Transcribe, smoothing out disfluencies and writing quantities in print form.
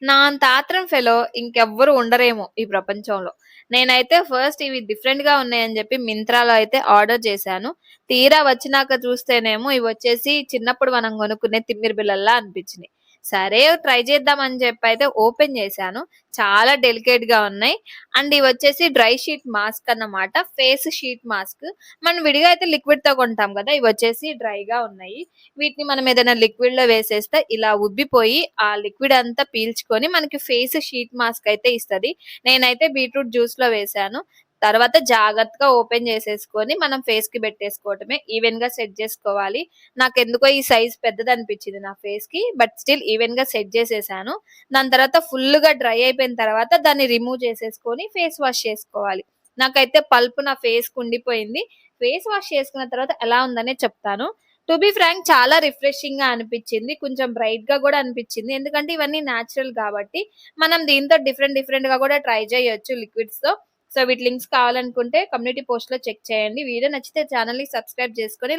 నా అంత ఆత్రం ఫెలో ఇంకెవ్వరు ఉండరేమో ఈ ప్రపంచంలో. నేనైతే ఫస్ట్ ఇవి డిఫరెంట్‌గా ఉన్నాయని జెప్పి మింత్రాలో అయితే ఆర్డర్ చేశాను. తీరా వచ్చినాక చూస్తేనేమో ఇవొచ్చేసి చిన్నప్పుడు మనం కొనుక్కునే తిమ్మిరి బిళ్ళల్లా అనిపించినియి. సరే ట్రై చేద్దాం అని చెప్పైతే ఓపెన్ చేశాను. చాలా డెలికేట్‌గా ఉన్నాయి. అండ్ ఇవొచ్చేసి డ్రై షీట్ మాస్క్ అన్నమాట. Face sheet mask. మనం విడిగా అయితే లిక్విడ్‌తో కొంటాం గదా! ఇవొచ్చేసి డ్రైగా ఉన్నాయి. వీటిని మనం ఏదైనా లిక్విడ్‌లో వేసేస్తే ఇలా ఉబ్బిపోయి, ఆ లిక్విడ్ అంతా పీల్చుకొని మనకి ఫేస్ షీట్ మాస్క్ అయితే ఇస్తది. నేనైతే బీట్రూట్ జ్యూస్‌లో వేశాను. తర్వాత జాగ్రత్తగా ఓపెన్ చేసేసుకొని మనం ఫేస్‌కి పెట్టేసుకోవటమే. ఈవెన్‌గా సెట్ జేసుకోవాలి. నాకెందుకో ఈ సైజ్ పెద్దదనిపించింది నా ఫేస్‌కి. బట్ స్టిల్ ఈవెన్‌గా సెట్ చేసేసాను. దాని తర్వాత ఫుల్లుగా డ్రై అయిపోయిన తర్వాత దాన్ని రిమూవ్ చేసేసుకొని ఫేస్ వాష్ చేసుకోవాలి. నాకైతే పల్ప్ నా ఫేస్‌కి ఉండిపోయింది. ఫేస్ వాష్ చేసుకున్న తర్వాత ఎలా ఉందనే చెప్తాను. టు బీ ఫ్రాంక్ చాలా రిఫ్రెషింగ్‌గా అనిపిచ్చింది. కొంచెం బ్రైట్‌గా గూడా అనిపిచ్చింది. ఎందుకంటే ఇవన్నీ నేచురల్ గాబట్టి, మనం దీంతో డిఫరెంట్‌గా గూడా ట్రై జేయొచ్చు లిక్విడ్స్‌తో. సో, వీటి లింక్స్ కావాలనుకుంటే కమ్యూనిటీ పోస్ట్‌లో చెక్ చేయండి. వీడియో నచ్చితే ఛానెల్‌ని సబ్స్క్రైబ్ చేసుకొని